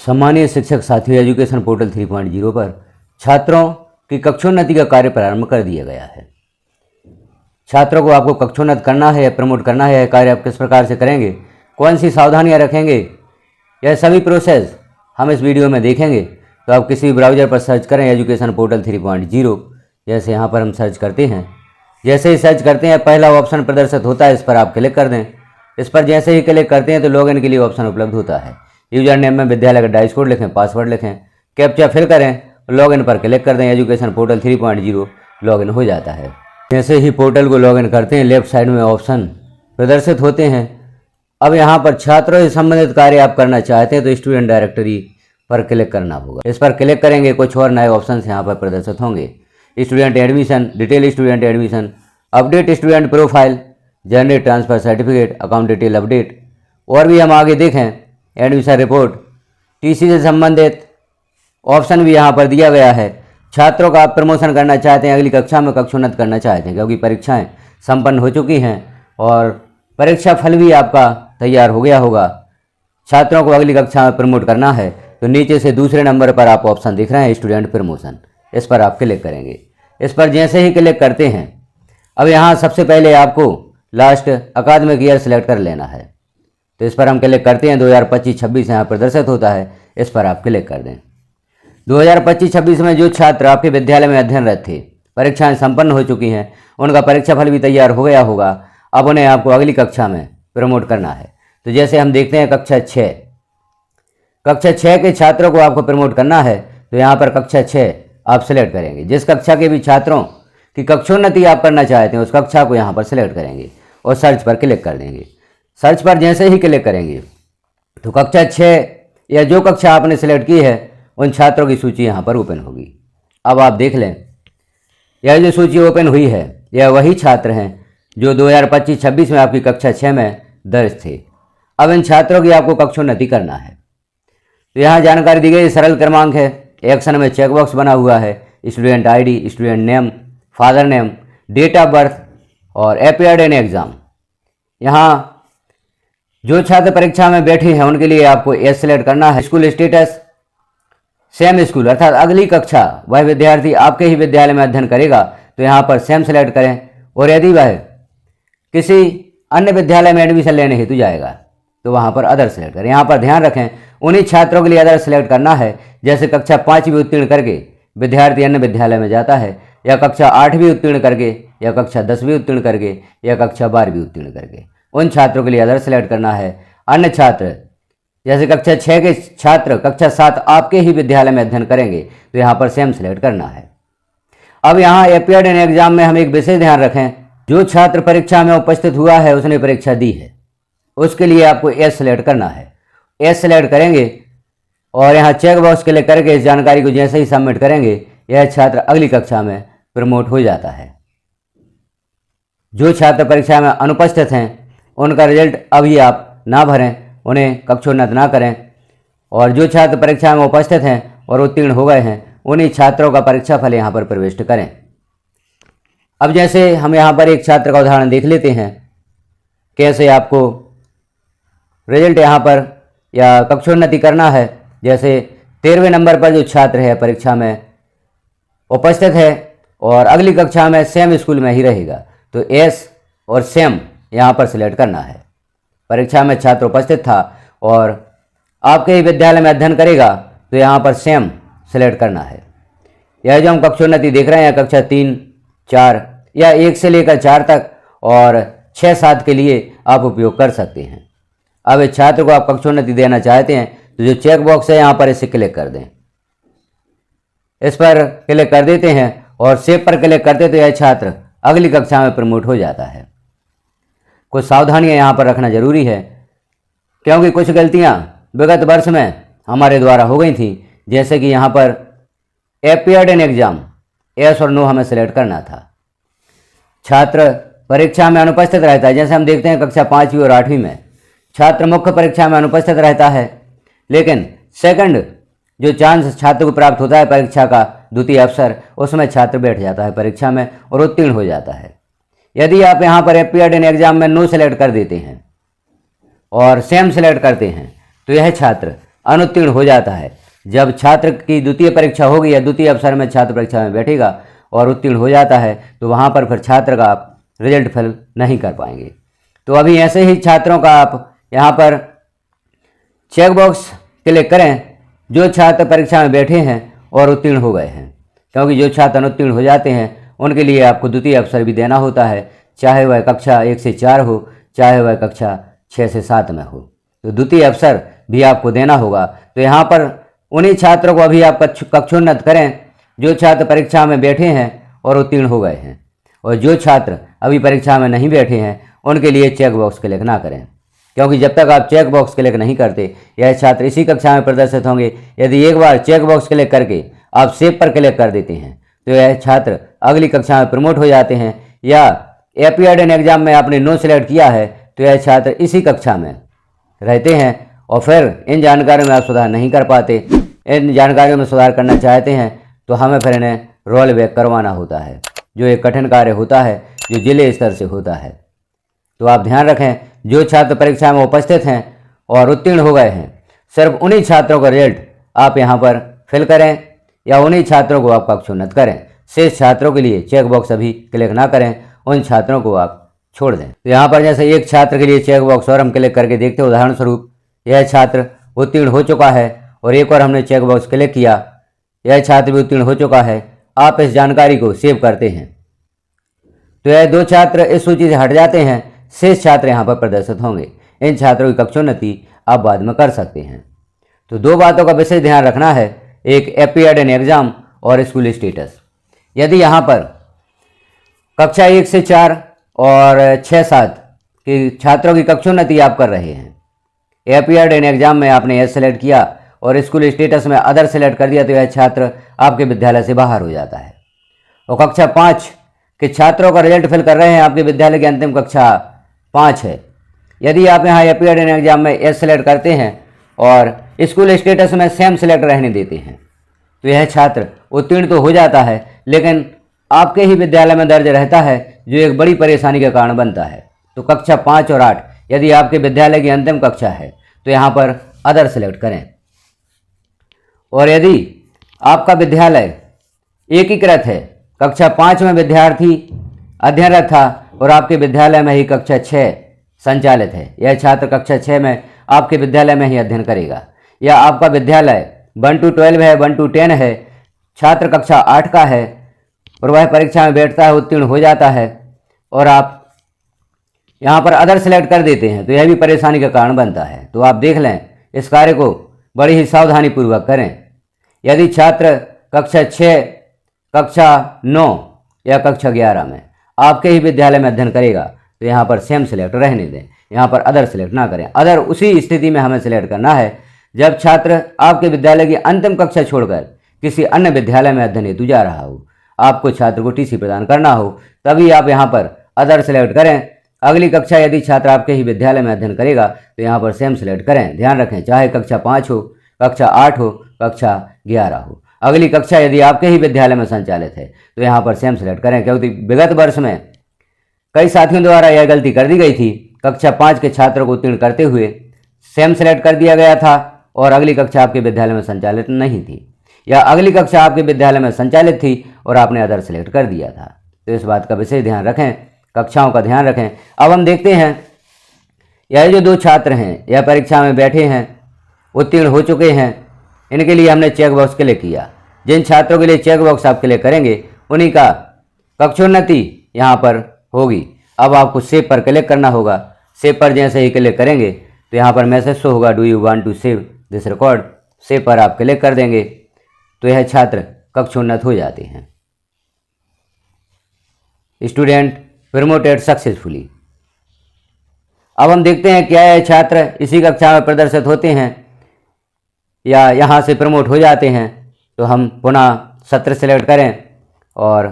सम्मानीय शिक्षक साथियों, एजुकेशन पोर्टल 3.0 पर छात्रों की कक्षोन्नति का कार्य प्रारंभ कर दिया गया है। छात्रों को आपको कक्षोन्नत करना है या प्रमोट करना है, कार्य आप किस प्रकार से करेंगे, कौन सी सावधानियां रखेंगे, यह सभी प्रोसेस हम इस वीडियो में देखेंगे। तो आप किसी भी ब्राउज़र पर सर्च करें एजुकेशन पोर्टल 3.0। जैसे यहाँ पर हम सर्च करते हैं, जैसे ही सर्च करते हैं पहला ऑप्शन प्रदर्शित होता है, इस पर आप क्लिक कर दें। इस पर जैसे ही क्लिक करते हैं तो लॉगिन के लिए ऑप्शन उपलब्ध होता है। यूजर नेम में विद्यालय का डाइस कोड लिखें, पासवर्ड लिखें, कैप्चा फिल करें, लॉगिन पर क्लिक कर दें। एजुकेशन पोर्टल 3.0 लॉगिन हो जाता है। जैसे ही पोर्टल को लॉगिन करते हैं लेफ्ट साइड में ऑप्शन प्रदर्शित होते हैं। अब यहाँ पर छात्रों से संबंधित कार्य आप करना चाहते हैं तो स्टूडेंट डायरेक्टरी पर क्लिक करना होगा। इस पर क्लिक करेंगे, कुछ और नए ऑप्शन यहाँ पर प्रदर्शित होंगे। Student admission, detail student admission, update student profile, generate transfer certificate, account detail update, और भी हम आगे देखें एडमिशन रिपोर्ट, टीसी से संबंधित ऑप्शन भी यहाँ पर दिया गया है। छात्रों का आप प्रमोशन करना चाहते हैं, अगली कक्षा में कक्षोन्नत करना चाहते हैं क्योंकि परीक्षाएं संपन्न हो चुकी हैं और परीक्षा फल भी आपका तैयार हो गया होगा। छात्रों को अगली कक्षा में प्रमोट करना है तो नीचे से दूसरे नंबर पर आप ऑप्शन दिख रहे हैं स्टूडेंट प्रमोशन, इस पर आप क्लिक करेंगे। इस पर जैसे ही क्लिक करते हैं, अब यहाँ सबसे पहले आपको लास्ट अकादमिक ईयर सेलेक्ट कर लेना है। तो इस पर हम क्लिक करते हैं। 2025-26 यहाँ प्रदर्शित होता है, इस पर आप क्लिक कर दें। 2025-26 में जो छात्र आपके विद्यालय में अध्ययनरत थे, परीक्षाएं संपन्न हो चुकी हैं, उनका परीक्षा फल भी तैयार हो गया होगा। अब उन्हें आपको अगली कक्षा में प्रमोट करना है। तो जैसे हम देखते हैं कक्षा 6 के छात्रों को आपको प्रमोट करना है तो यहाँ पर कक्षा 6 आप सिलेक्ट करेंगे। जिस कक्षा के भी छात्रों की कक्षोन्नति आप करना चाहते हैं उस कक्षा को यहाँ पर सिलेक्ट करेंगे और सर्च पर क्लिक कर देंगे। सर्च पर जैसे ही क्लिक करेंगे तो कक्षा 6 या जो कक्षा आपने सिलेक्ट की है उन छात्रों की सूची यहाँ पर ओपन होगी। अब आप देख लें, यह जो सूची ओपन हुई है यह वही छात्र हैं जो 2025-26 में आपकी कक्षा 6 में दर्ज थे। अब इन छात्रों की आपको कक्षोन्नति करना है। तो यहाँ जानकारी दी गई, सरल क्रमांक है, एक्शन में चेकबॉक्स बना हुआ है, student ID, student name, father name, date of birth और अपीयर्ड इन एग्जाम। यहाँ जो छात्र परीक्षा में बैठे हैं उनके लिए आपको एस सेलेक्ट करना है। स्कूल स्टेटस सेम स्कूल, अर्थात अगली कक्षा वह विद्यार्थी आपके ही विद्यालय में अध्ययन करेगा तो यहाँ पर सेम सेलेक्ट करें। और यदि वह किसी अन्य विद्यालय में एडमिशन लेने हेतु जाएगा तो वहाँ पर अदर सेलेक्ट करें। यहाँ पर ध्यान रखें, उन्हीं छात्रों के लिए अदर सेलेक्ट करना है जैसे कक्षा 5वीं उत्तीर्ण करके विद्यार्थी अन्य विद्यालय में जाता है, या कक्षा 8वीं उत्तीर्ण करके, या कक्षा 10वीं उत्तीर्ण करके, या कक्षा 12वीं उत्तीर्ण करके, उन छात्रों के लिए अदर सेलेक्ट करना है। अन्य छात्र जैसे कक्षा 6 के छात्र कक्षा 7 आपके ही विद्यालय में अध्ययन करेंगे तो यहाँ पर सेम सेलेक्ट करना है। अब यहाँ अपीयर्ड इन एग्जाम में हम एक विशेष ध्यान रखें, जो छात्र परीक्षा में उपस्थित हुआ है उसने परीक्षा दी है उसके लिए आपको एस सेलेक्ट करना है। एस सेलेक्ट करेंगे और यहाँ चेक बॉक्स क्लिक करके इस जानकारी को जैसे ही सबमिट करेंगे यह छात्र अगली कक्षा में प्रमोट हो जाता है। जो छात्र परीक्षा में अनुपस्थित हैं उनका रिजल्ट अभी आप ना भरें, उन्हें कक्षोन्नत ना करें, और जो छात्र परीक्षा में उपस्थित हैं और उत्तीर्ण हो गए हैं उन्हीं छात्रों का परीक्षा फल यहाँ पर प्रविष्ट करें। अब जैसे हम यहाँ पर एक छात्र का उदाहरण देख लेते हैं, कैसे आपको रिजल्ट यहाँ पर या कक्षोन्नति करना है। जैसे 13वें नंबर पर जो छात्र है परीक्षा में उपस्थित है और अगली कक्षा में सेम स्कूल में ही रहेगा तो एस और सेम यहाँ पर सिलेक्ट करना है। परीक्षा में छात्र उपस्थित था और आपके ही विद्यालय में अध्ययन करेगा तो यहाँ पर सेम सिलेक्ट करना है। यह जो हम कक्षोन्नति देख रहे हैं कक्षा 3, 4 या 1 से लेकर 4 तक और 6-7 के लिए आप उपयोग कर सकते हैं। अब इस छात्र को आप कक्षोन्नति देना चाहते हैं तो जो चेक बॉक्स है यहाँ पर इसे क्लिक कर दें। इस पर क्लिक कर देते हैं और सेव पर क्लिक करते तो यह छात्र अगली कक्षा में प्रमोट हो जाता है। कुछ सावधानियां यहाँ पर रखना जरूरी है क्योंकि कुछ गलतियाँ विगत वर्ष में हमारे द्वारा हो गई थी। जैसे कि यहाँ पर अपीयर्ड इन एग्जाम यस और नो हमें सेलेक्ट करना था। छात्र परीक्षा में अनुपस्थित रहता है, जैसे हम देखते हैं कक्षा 5वीं और 8वीं में छात्र मुख्य परीक्षा में अनुपस्थित रहता है, लेकिन सेकंड जो चांस छात्र को प्राप्त होता है परीक्षा का द्वितीय अवसर, उसमें छात्र बैठ जाता है परीक्षा में और उत्तीर्ण हो जाता है। यदि आप यहाँ पर अपीयर्ड इन एग्जाम में नो सेलेक्ट कर देते हैं और सेम सेलेक्ट करते हैं तो यह छात्र अनुत्तीर्ण हो जाता है। जब छात्र की द्वितीय परीक्षा होगी या द्वितीय अवसर में छात्र परीक्षा में बैठेगा और उत्तीर्ण हो जाता है तो वहाँ पर फिर छात्र का आप रिजल्ट फिल नहीं कर पाएंगे। तो अभी ऐसे ही छात्रों का आप यहाँ पर चेक बॉक्स क्लिक करें जो छात्र परीक्षा में बैठे हैं और उत्तीर्ण हो गए हैं, क्योंकि जो छात्र अनुत्तीर्ण हो जाते हैं उनके लिए आपको द्वितीय अवसर भी देना होता है, चाहे वह कक्षा 1 से 4 हो, चाहे वह कक्षा 6 से 7 में हो, तो द्वितीय अवसर भी आपको देना होगा। तो यहाँ पर उन्हीं छात्रों को अभी आप कक्षोन्नत करें जो छात्र परीक्षा में बैठे हैं और उत्तीर्ण हो गए हैं, और जो छात्र अभी परीक्षा में नहीं बैठे हैं उनके लिए चेक बॉक्स क्लिक ना करें, क्योंकि जब तक आप चेक बॉक्स क्लिक नहीं करते यह छात्र इसी कक्षा में प्रदर्शित होंगे। यदि एक बार चेक बॉक्स क्लिक करके आप सेव पर क्लिक कर देते हैं तो यह छात्र अगली कक्षा में प्रमोट हो जाते हैं, या एपीआरडीएन एग्जाम में आपने नो सिलेक्ट किया है तो यह छात्र इसी कक्षा में रहते हैं और फिर इन जानकारियों में आप सुधार नहीं कर पाते। इन जानकारियों में सुधार करना चाहते हैं तो हमें फिर इन्हें रोल बैक करवाना होता है, जो एक कठिन कार्य होता है जो जिले स्तर से होता है। तो आप ध्यान रखें, जो छात्र परीक्षा में उपस्थित हैं और उत्तीर्ण हो गए हैं सिर्फ उन्हीं छात्रों का रिजल्ट आप यहाँ पर फिल करें या उन्हीं छात्रों को आप कक्षोन्नत करें। शेष छात्रों के लिए चेक बॉक्स अभी क्लिक ना करें, उन छात्रों को आप छोड़ दें। तो यहाँ पर जैसे एक छात्र के लिए चेक बॉक्स और हम क्लिक करके देखते हैं, उदाहरण स्वरूप यह छात्र उत्तीर्ण हो चुका है और एक और हमने चेक बॉक्स क्लिक किया, यह छात्र भी उत्तीर्ण हो चुका है। आप इस जानकारी को सेव करते हैं तो यह 2 छात्र इस सूची से हट जाते हैं, शेष छात्र यहाँ पर प्रदर्शित होंगे। इन छात्रों की कक्षोन्नति आप बाद में कर सकते हैं। तो 2 बातों का विशेष ध्यान रखना है, एक एपीआरडीएन एग्जाम और स्कूल स्टेटस। यदि यहाँ पर कक्षा 1 से 4 और 6-7 के छात्रों की कक्षोन्नति आप कर रहे हैं, एपीआरडीएन एग्जाम में आपने एस सेलेक्ट किया और स्कूल स्टेटस में अदर सेलेक्ट कर दिया तो यह छात्र आपके विद्यालय से बाहर हो जाता है। और कक्षा 5 के छात्रों का रिजल्ट फिल कर रहे हैं, आपके विद्यालय की अंतिम कक्षा 5 है। यदि आप यहाँ एपीआरडीएन एग्जाम में एस सेलेक्ट करते हैं और स्कूल स्टेटस में सेम सेलेक्ट रहने देते हैं तो यह छात्र उत्तीर्ण तो हो जाता है लेकिन आपके ही विद्यालय में दर्ज रहता है, जो एक बड़ी परेशानी का कारण बनता है। तो कक्षा 5 और 8 यदि आपके विद्यालय की अंतिम कक्षा है तो यहाँ पर अदर सेलेक्ट करें। और यदि आपका विद्यालय एकीकृत है, कक्षा 5 में विद्यार्थी अध्ययनरत था और आपके विद्यालय में ही कक्षा 6 संचालित है, यह छात्र कक्षा 6 में आपके विद्यालय में ही अध्ययन करेगा। या आपका विद्यालय 1 to 12 है, 1 to 10 है, छात्र कक्षा 8 का है और वह परीक्षा में बैठता है, उत्तीर्ण हो जाता है और आप यहाँ पर अदर सेलेक्ट कर देते हैं तो यह भी परेशानी का कारण बनता है। तो आप देख लें, इस कार्य को बड़ी ही सावधानी पूर्वक करें। यदि छात्र कक्षा 6, कक्षा 9 या कक्षा 11 में आपके ही विद्यालय में अध्ययन करेगा तो यहाँ पर सेम सेलेक्ट रहने दें, यहाँ पर अदर सेलेक्ट ना करें। अदर उसी स्थिति में हमें सेलेक्ट करना है जब छात्र आपके विद्यालय की अंतिम कक्षा छोड़कर किसी अन्य विद्यालय में अध्ययन हेतु जा रहा हो, आपको छात्र को टीसी प्रदान करना हो, तभी आप यहाँ पर अदर सेलेक्ट करें। अगली कक्षा यदि छात्र आपके ही विद्यालय में अध्ययन करेगा तो यहाँ पर सेम सेलेक्ट करें। ध्यान रखें, चाहे कक्षा 5 हो, कक्षा 8 हो, कक्षा 11 हो, अगली कक्षा यदि आपके ही विद्यालय में संचालित है तो यहाँ पर सेम सेलेक्ट करें, क्योंकि विगत वर्ष में कई साथियों द्वारा यह गलती कर दी गई थी। कक्षा 5 के छात्रों को उत्तीर्ण करते हुए सेम सेलेक्ट कर दिया गया था और अगली कक्षा आपके विद्यालय में संचालित नहीं थी, या अगली कक्षा आपके विद्यालय में संचालित थी और आपने अदर सेलेक्ट कर दिया था। तो इस बात का विशेष ध्यान रखें, कक्षाओं का ध्यान रखें। अब हम देखते हैं यह जो 2 छात्र हैं यह परीक्षा में बैठे हैं, उत्तीर्ण हो चुके हैं, इनके लिए हमने चेक बॉक्स क्लिक किया। जिन छात्रों के लिए चेक बॉक्स आप क्लिक करेंगे उन्हीं का कक्षोन्नति यहाँ पर होगी। अब आपको सेव पर क्लिक करना होगा। सेव पर जैसे ही क्लिक करेंगे तो यहाँ पर मैसेज शो होगा, do you want to save this record. Save पर आप क्लिक कर देंगे तो यह छात्र कक्षोन्नत हो जाते हैं। Student promoted successfully. अब हम देखते हैं क्या यह छात्र इसी कक्षा में प्रदर्शित होते हैं या यहाँ से प्रमोट हो जाते हैं। तो हम पुनः सत्र सेलेक्ट करें और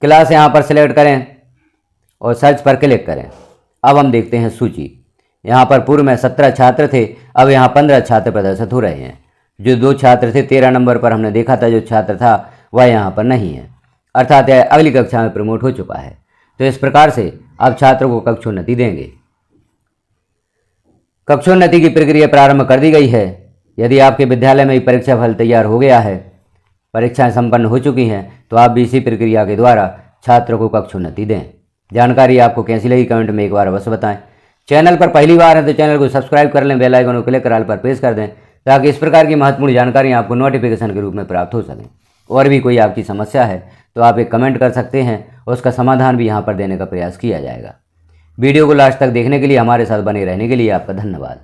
क्लास यहाँ पर सेलेक्ट करें और सर्च पर क्लिक करें। अब हम देखते हैं सूची। यहाँ पर पूर्व में 17 छात्र थे, अब यहाँ 15 छात्र प्रदर्शित हो रहे हैं। जो 2 छात्र थे 13 नंबर पर हमने देखा था, जो छात्र था वह यहाँ पर नहीं है, अर्थात यह अगली कक्षा में प्रमोट हो चुका है। तो इस प्रकार से आप छात्रों को कक्षोन्नति देंगे। कक्षोन्नति की प्रक्रिया प्रारंभ कर दी गई है। यदि आपके विद्यालय में परीक्षा फल तैयार हो गया है, परीक्षाएं संपन्न हो चुकी हैं, तो आप भी इसी प्रक्रिया के द्वारा छात्रों को कक्षोन्नति दें। जानकारी आपको कैसी लगी कमेंट में एक बार अवश्य बताएं। चैनल पर पहली बार है तो चैनल को सब्सक्राइब कर लें, बेल आइकन को क्लिक कर ऑल पर प्रेस कर दें, ताकि इस प्रकार की महत्वपूर्ण जानकारी आपको नोटिफिकेशन के रूप में प्राप्त हो सकें। और भी कोई आपकी समस्या है तो आप एक कमेंट कर सकते हैं, उसका समाधान भी यहाँ पर देने का प्रयास किया जाएगा। वीडियो को लास्ट तक देखने के लिए, हमारे साथ बने रहने के लिए आपका धन्यवाद।